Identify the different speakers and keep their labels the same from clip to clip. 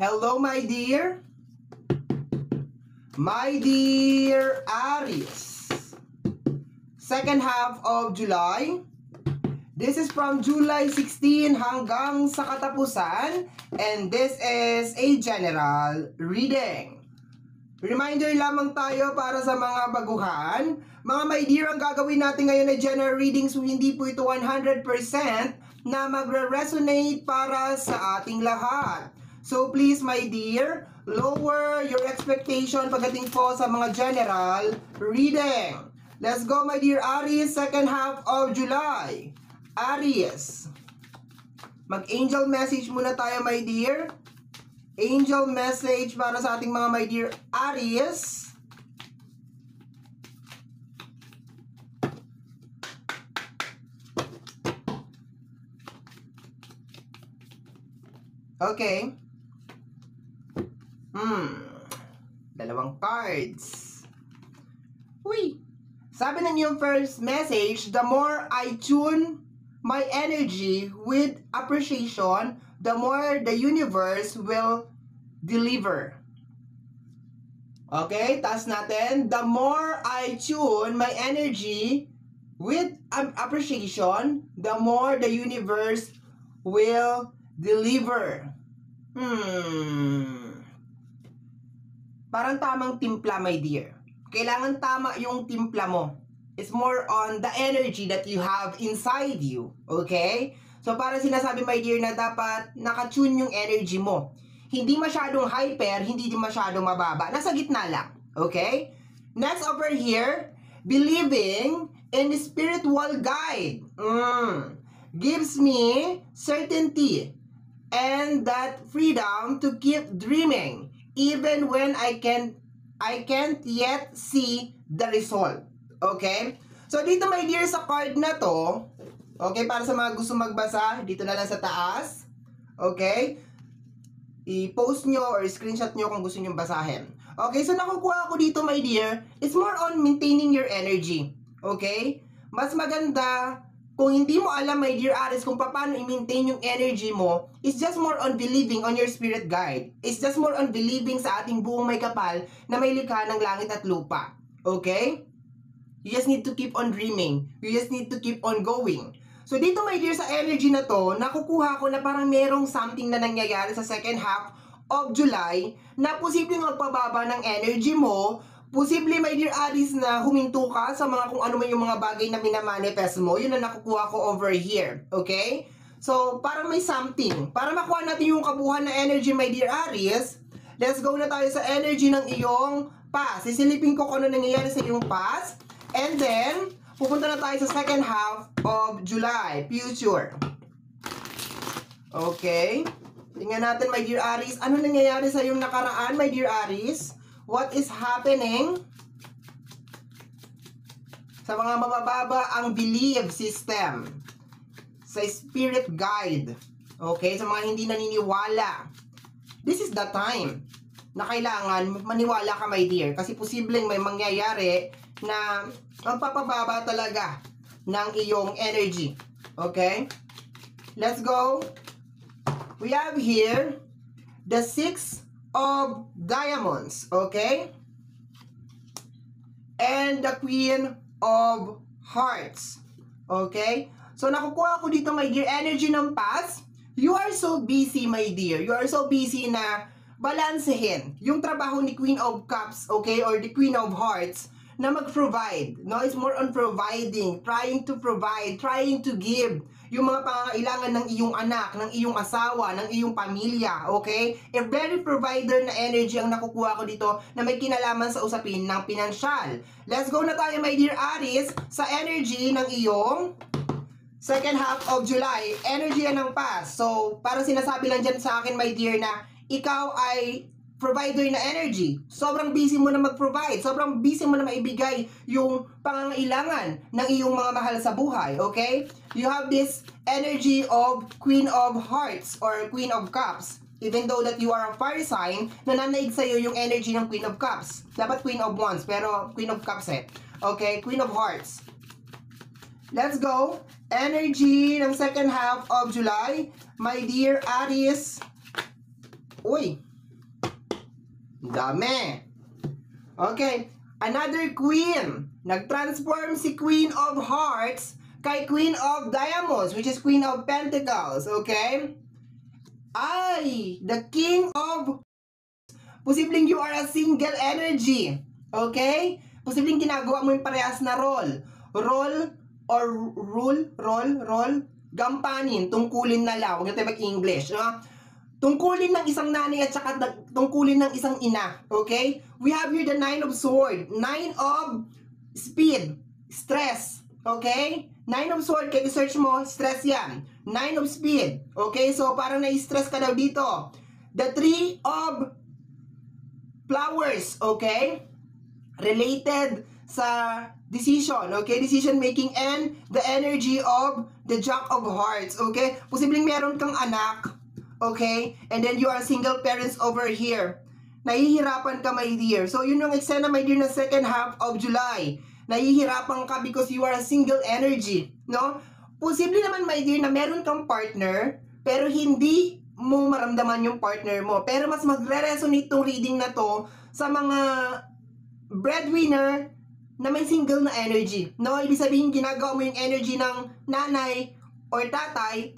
Speaker 1: Hello, my dear. My dear Aries. Second half of July. This is from July 16 hanggang sa katapusan. And this is a general reading. Reminder lamang tayo para sa mga baguhan. Mga my dear, ang gagawin natin ngayon ay general reading, so hindi po ito 100% na magre-resonate para sa ating lahat. So please my dear, lower your expectation pagdating po sa mga general reading. Let's go my dear Aries, second half of July. Aries, mag-angel message muna tayo my dear. Angel message para sa ating mga my dear Aries. Okay. Dalawang cards. Uy! Sabi ng yung first message, the more I tune my energy with appreciation, the more the universe will deliver. Okay? Taas natin. The more I tune my energy with appreciation, the more the universe will deliver. Parang tamang timpla, my dear. Kailangan tama yung timpla mo. It's more on the energy that you have inside you. Okay? So, para sinasabi, my dear, na dapat nakatune yung energy mo. Hindi masyadong hyper, hindi din masyadong mababa. Nasa gitna lang. Okay? Next over here, believing in the spiritual guide. Gives me certainty and that freedom to keep dreaming even when I can't yet see the result. Okay? So dito my dear sa card na to, okay, para sa mga gusto magbasa, dito na lang sa taas. Okay? I-post nyo or screenshot nyo kung gusto nyo basahin. Okay, so nakukuha ko dito my dear, it's more on maintaining your energy. Okay? Mas maganda kung hindi mo alam, my dear Aries, kung paano i-maintain yung energy mo, it's just more on believing on your spirit guide. It's just more on believing sa ating buong may kapal na may likha ng langit at lupa. Okay? You just need to keep on dreaming. You just need to keep on going. So dito, my dear, sa energy na to, nakukuha ko na parang merong something na nangyayari sa second half of July na posibleng magpababa ng energy mo. Posible, my dear Aries, na huminto ka sa mga kung ano man yung mga bagay na minamanifest mo. Yun na nakukuha ko over here. Okay? So, parang may something. Para makuha natin yung kabuuan na energy, my dear Aries, let's go na tayo sa energy ng iyong past. Sisilipin ko kung ano nangyayari sa iyong past. And then, pupunta na tayo sa second half of July. Future. Okay? Tingnan natin, my dear Aries. Ano nangyayari sa iyong nakaraan, my dear Aries? What is happening sa mga mabababa ang belief system, sa spirit guide, okay, sa mga hindi naniniwala. This is the time na kailangan maniwala ka, my dear, kasi posibleng may mangyayari na magpapababa talaga ng iyong energy. Okay? Let's go. We have here the 6 of Diamonds, okay? And the Queen of Hearts, okay? So nakukuha ko dito, my dear, energy ng past. You are so busy, my dear. You are so busy na balansehin yung trabaho ni Queen of Cups, okay? Or the Queen of Hearts na mag-provide, no? It's more on providing, trying to provide, trying to give yung mga pangangailangan ng iyong anak, ng iyong asawa, ng iyong pamilya, okay? A very provider na energy ang nakukuha ko dito na may kinalaman sa usapin ng pinansyal. Let's go na tayo, my dear Aries, sa energy ng iyong second half of July. Energy yan ng past. So, parang sinasabi lang dyan sa akin, my dear, na ikaw ay provider na energy. Sobrang busy mo na mag-provide. Sobrang busy mo na maibigay yung pangangailangan ng iyong mga mahal sa buhay. Okay? You have this energy of Queen of Hearts or Queen of Cups. Even though that you are a fire sign, nananaig sa'yo yung energy ng Queen of Cups. Dapat Queen of Wands, pero Queen of Cups eh. Okay? Queen of Hearts. Let's go. Energy ng second half of July. My dear Aries. Uy. Dami. Okay. Another queen. Nag-transform si Queen of Hearts kay Queen of Diamonds, which is Queen of Pentacles. Okay? Ay, the King of... Posibleng you are a single energy. Okay? Posibleng ginagawa mo yung parehas na role. Role, gampanin, tungkulin na lang. Huwag na tayo mag-English. Tungkulin ng isang nanay at saka tungkulin ng isang ina. Okay? We have here the 9 of Sword. 9 of Speed. Stress. Okay? 9 of Sword, kaya search mo, stress yan. 9 of Speed. Okay? So, parang na-stress ka daw dito. The 3 of Flowers. Okay? Related sa decision. Okay? Decision making and the energy of the Jack of Hearts. Okay? Posibleng meron kang anak. Okay? And then you are single parents over here. Nahihirapan ka, my dear. So, yun yung eksena, my dear, na second half of July. Nahihirapan ka because you are a single energy. No? Posible naman, my dear, na meron kang partner, pero hindi mo maramdaman yung partner mo. Pero mas magre-resonate tong reading na to sa mga breadwinner na may single na energy. No? Ibig sabihin, ginagawa mo yung energy ng nanay or tatay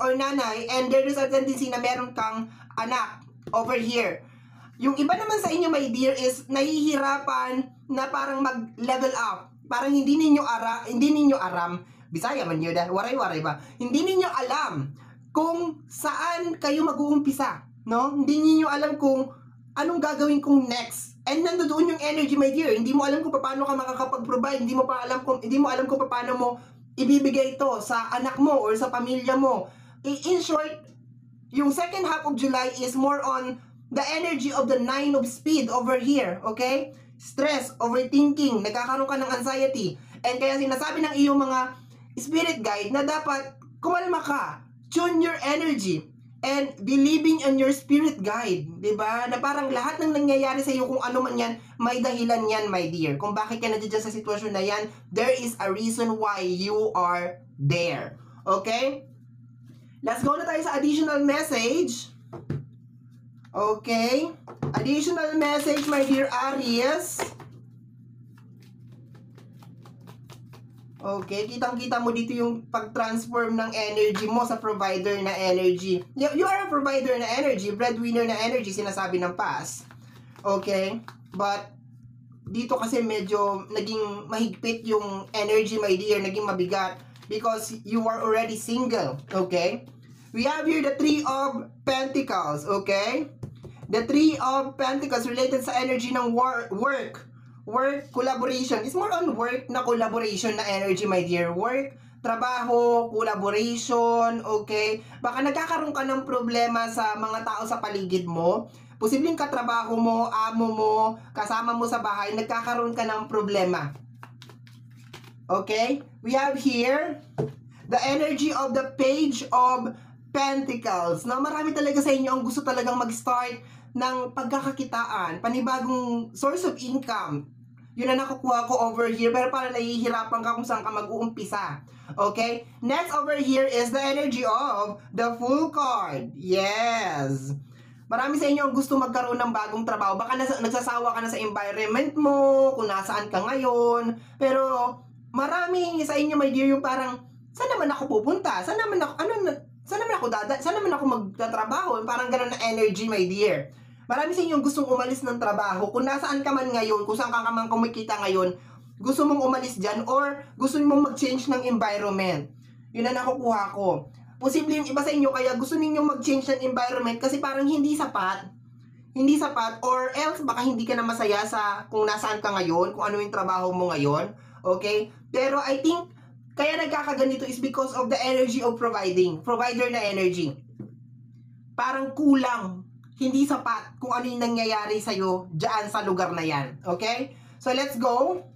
Speaker 1: or nanay, and there is a tendency na meron kang anak over here. Yung iba naman sa inyo, my dear, is nahihirapan na parang mag-level up. Parang hindi ninyo aram, Bisaya man yun, waray-waray ba? Hindi ninyo alam kung saan kayo mag-uumpisa, no? Hindi ninyo alam kung anong gagawin kong next. And nandoon yung energy, my dear. Hindi mo alam kung paano ka makakapag-provide, hindi mo alam kung paano mo ibibigay ito sa anak mo or sa pamilya mo. In short, yung second half of July is more on the energy of the 9 of Speed over here, okay? Stress, overthinking, nagkakaroon ka ng anxiety. And kaya sinasabi ng iyong mga spirit guide na dapat kumalma ka, tune your energy, and believing in your spirit guide, diba? Na parang lahat ng nangyayari sa iyo, kung ano man yan, may dahilan yan, my dear. Kung bakit ka nandiyan sa sitwasyon na yan, there is a reason why you are there. Okay? Let's go na tayo sa additional message. Okay? Additional message, my dear Aries. Okay, kitang-kita mo dito yung pag-transform ng energy mo sa provider na energy. You are a provider na energy, breadwinner na energy, sinasabi ng past. Okay? But, dito kasi medyo naging mahigpit yung energy, my dear, naging mabigat because you are already single. Okay? We have here the 3 of Pentacles. Okay? The 3 of Pentacles related sa energy ng work, collaboration. It's more on work na collaboration na energy, my dear. Work, trabaho, collaboration, okay? Baka nagkakaroon ka ng problema sa mga tao sa paligid mo. Posibleng katrabaho mo, amo mo, kasama mo sa bahay, nagkakaroon ka ng problema. Okay? We have here the energy of the Page of Pentacles. Na marami talaga sa inyo ang gusto talagang mag-start ng pagkakakitaan, panibagong source of income. Yun na nakukuha ko over here, pero parang nahihirapan ka kung saan ka mag-uumpisa. Okay? Next over here is the energy of the Fool card. Yes! Marami sa inyo ang gusto magkaroon ng bagong trabaho. Baka nagsasawa ka na sa environment mo, kung nasaan ka ngayon. Pero marami sa inyo, my dear, yung parang, saan naman ako pupunta? Saan naman ako magtatrabaho? Parang ganun na energy, my dear. Marami sa inyo gustong umalis ng trabaho. Kung nasaan ka man ngayon, kung saan ka man kumikita ngayon, gusto mong umalis dyan or gusto mong mag-change ng environment. Yun na nakukuha ko. Posible yung iba sa inyo kaya gusto ninyong mag-change ng environment kasi parang hindi sapat or else baka hindi ka na masaya sa kung nasaan ka ngayon, kung ano yung trabaho mo ngayon. Okay? Pero I think kaya nagkakaganito is because of the energy of provider na energy. Parang kulang, hindi sapat kung ano yung nangyayari sa'yo dyan sa lugar na yan. Okay? So, let's go.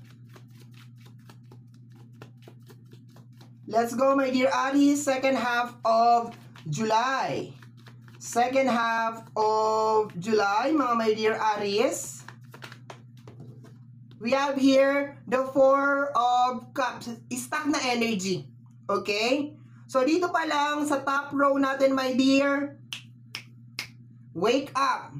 Speaker 1: Let's go, my dear Aries. Second half of July. Second half of July, mga my dear Aries. We have here the 4 of Cups. Stuck na energy. Okay? So, dito pa lang sa top row natin, my dear, wake up.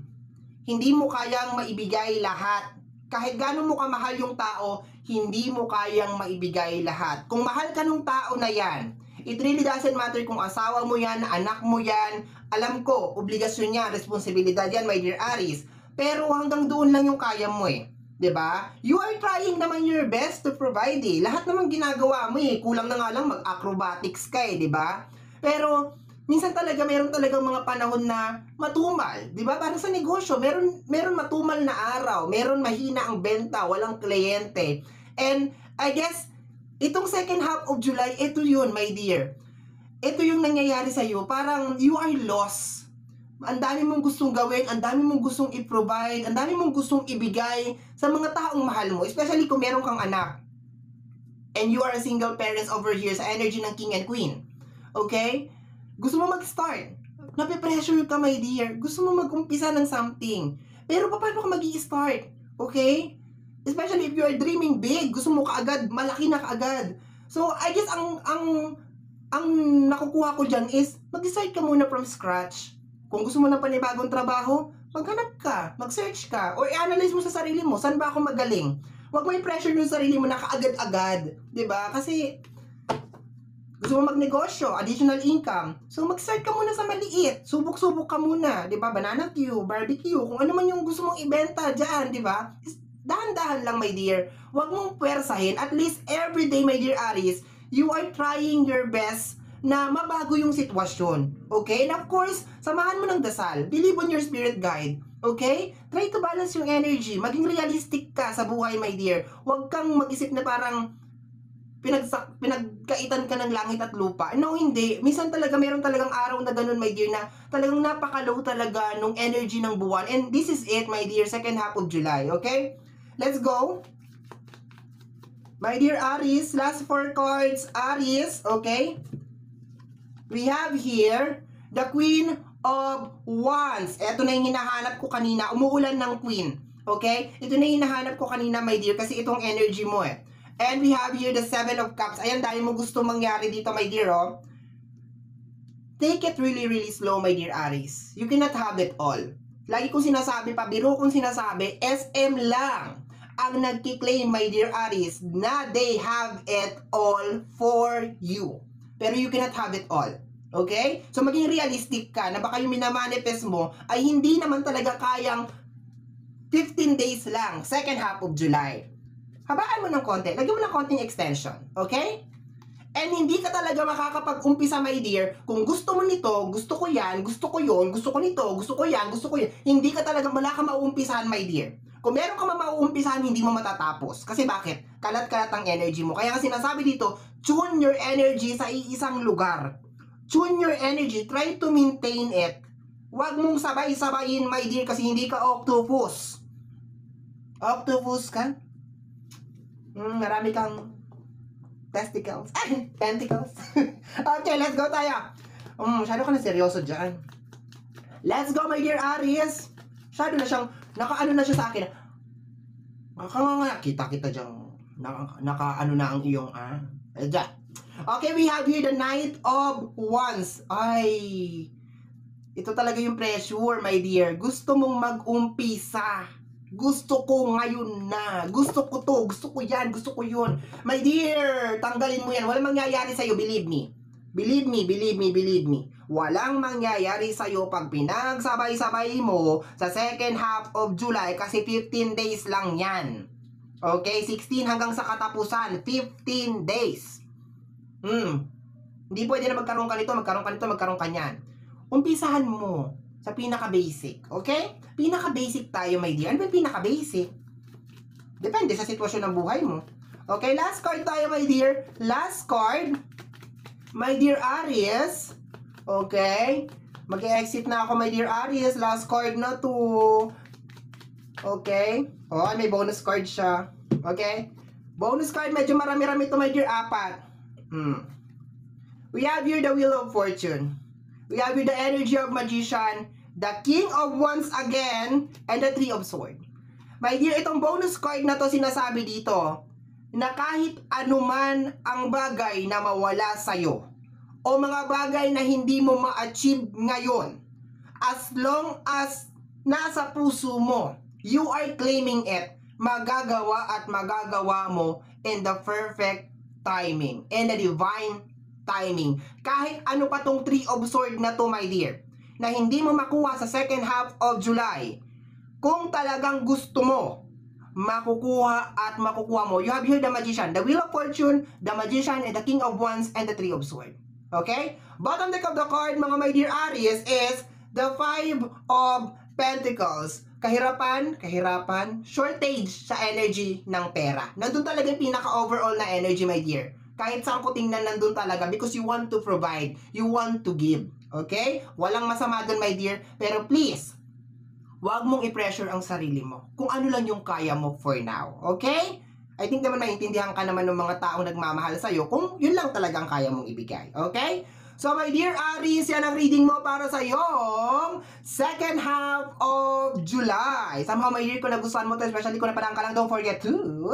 Speaker 1: hindi mo kayang maibigay lahat. Kahit gano'n mo kamahal yung tao, hindi mo kayang maibigay lahat. Kung mahal ka ng tao na yan, it really doesn't matter kung asawa mo yan, anak mo yan, alam ko, obligasyon yan, responsibilidad yan, my dear Aries. Pero hanggang doon lang yung kaya mo eh. 'Di ba? You are trying naman your best to provide eh. Lahat naman ginagawa mo eh. Kulang na nga lang mag-acrobatics ka eh, 'di ba? Pero minsan talaga meron talagang mga panahon na matumal, 'di ba? Para sa negosyo, meron matumal na araw, meron mahina ang benta, walang kliyente. And I guess itong second half of July, ito 'yun, my dear. Ito yung nangyayari sa iyo, parang you are lost. Ang dami mong gustong gawin, ang dami mong gustong i-provide, ang dami mong gustong ibigay sa mga taong mahal mo, especially kung meron kang anak. And you are a single parents over here sa energy ng King and Queen. Okay? Gusto mo mag-start. Nape-pressure ka, my dear. Gusto mo mag-umpisa ng something. Pero paano ka mag-i-start? Okay? Especially if you are dreaming big, gusto mo kaagad, malaki na kaagad. So, I guess ang nakukuha ko dyan is, mag-start ka muna from scratch. Kung gusto mo ng panibagong trabaho, maghanap ka, mag-search ka, or i-analyze mo sa sarili mo, saan ba ako magaling? Huwag mo i-pressure yung sarili mo na kaagad-agad, 'di ba? Kasi gusto mo magnegosyo, additional income. So mag-start ka muna sa maliit. Subok-subok ka muna, 'di ba? Banana Q, barbecue, kung ano man yung gusto mong ibenta diyan, 'di ba? Dahan-dahan lang, my dear. Huwag mong puwersahin. At least every day, my dear Aries, you are trying your best na mabago yung sitwasyon. Okay? And of course, samahan mo ng dasal. Believe on your spirit guide. Okay? Try to balance yung energy. Maging realistic ka sa buhay, my dear. Huwag kang mag-isip na parang pinagkaitan ka ng langit at lupa. No, hindi. Minsan talaga, meron talagang araw na ganun, my dear, na talagang napaka-low talaga nung energy ng buwan. And this is it, my dear, second half of July. Okay? Let's go. My dear Aries, last 4 cards, Aries. Okay? We have here the Queen of Wands. Ito na yung hinahanap ko kanina. Umuulan ng Queen. Okay? Ito na yung hinahanap ko kanina, my dear, kasi itong energy mo eh. And we have here the 7 of Cups. Ayan, dahil mo gusto mangyari dito, my dear, oh. Take it really, really slow, my dear Aries. You cannot have it all. Lagi kong sinasabi, pabiro kong sinasabi, SM lang ang nagkiklaim, my dear Aries, na they have it all for you. Pero you cannot have it all. Okay? So, maging realistic ka na baka yung minamanifest mo ay hindi naman talaga kayang 15 days lang, second half of July. Habaan mo ng konti. Lagyan mo ng konting extension. Okay? And hindi ka talaga makakapag-umpisa, my dear, kung gusto mo nito, gusto ko yan, gusto ko yun, gusto ko nito, gusto ko yan, gusto ko yan. Hindi ka talaga, wala ka mauumpisahan, my dear. Kung meron ka mauumpisahan, hindi mo matatapos. Kasi bakit? Kalat-kalat ang energy mo. Kaya nga sinasabi dito, tune your energy sa iisang lugar. Tune your energy. Try to maintain it. Huwag mong sabay-sabayin, my dear, kasi hindi ka octopus. Octopus ka? Marami kang testicles. Tentacles. Okay, let's go tayo. Masyado ka na seryoso dyan. Let's go, my dear Aries. Masyado na siyang, naka-ano na siya sa akin. Kita-kita dyan. Naka-ano na ang iyong, dyan. Okay, we have here the Knight of Wands. Ay, ito talaga yung pressure, my dear. Gusto mong mag-umpisa. Gusto ko ngayon na. Gusto ko to. Gusto ko yan. Gusto ko yun. My dear, tanggalin mo yan. Walang mangyayari sa'yo. Believe me. Believe me, believe me, believe me. Walang mangyayari sa'yo pag pinagsabay-sabay mo sa second half of July kasi 15 days lang yan. Okay? 16 hanggang sa katapusan. 15 days. Hindi pwede na magkaroon ka nito, magkaroon ka nito, magkaroon ka niyan. Umpisahan mo sa pinaka-basic. Okay? Pinaka-basic tayo, my dear. Ano ba pinaka-basic? Depende sa sitwasyon ng buhay mo. Okay, last card tayo, my dear. Last card. My dear Aries. Okay. Mag-exit na ako, my dear Aries. Last card na to. Okay. Oh, may bonus card siya. Okay. Bonus card, medyo marami-rami to, my dear. 4. We have here the Wheel of Fortune. We have here the Energy of Magician, the King of Wands again, and the Three of Swords. My dear, itong bonus card na to sinasabi dito na kahit anuman ang bagay na mawala sa'yo o mga bagay na hindi mo ma-achieve ngayon, as long as nasa puso mo. You are claiming it. Magagawa at magagawa mo in the perfect timing, in the divine timing. Kahit ano pa tong Three of Swords na to, my dear, na hindi mo makuha sa second half of July, kung talagang gusto mo, makukuha at makukuha mo. You have here the Magician, the Wheel of Fortune, the Magician, and the King of Wands, and the Three of Swords. Okay? Bottom deck of the card, mga my dear Aries, is the Five of Pentacles. Kahirapan, shortage sa energy ng pera. Nandun talaga yung pinaka-overall na energy, my dear. Kahit saan ko tingnan, nandun talaga because you want to provide, you want to give. Okay? Walang masama dun, my dear. Pero please, huwag mong i-pressure ang sarili mo. Kung ano lang yung kaya mo for now. Okay? I think naman maintindihan ka naman ng mga taong nagmamahal sa'yo kung yun lang talagang kaya mong ibigay. Okay? So my dear Aries, yan ang reading mo para sa iyong second half of July. Somehow my dear, kung nagustuhan mo ito, especially kung napadaan ka lang, don't forget to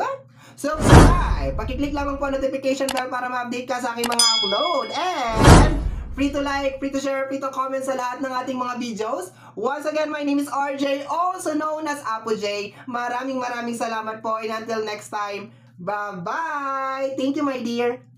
Speaker 1: subscribe. Pakiclick lamang po ang notification bell para ma-update ka sa aking mga upload. And free to like, free to share, free to comment sa lahat ng ating mga videos. Once again, my name is RJ, also known as Apo J. Maraming salamat po, and until next time, bye-bye! Thank you, my dear!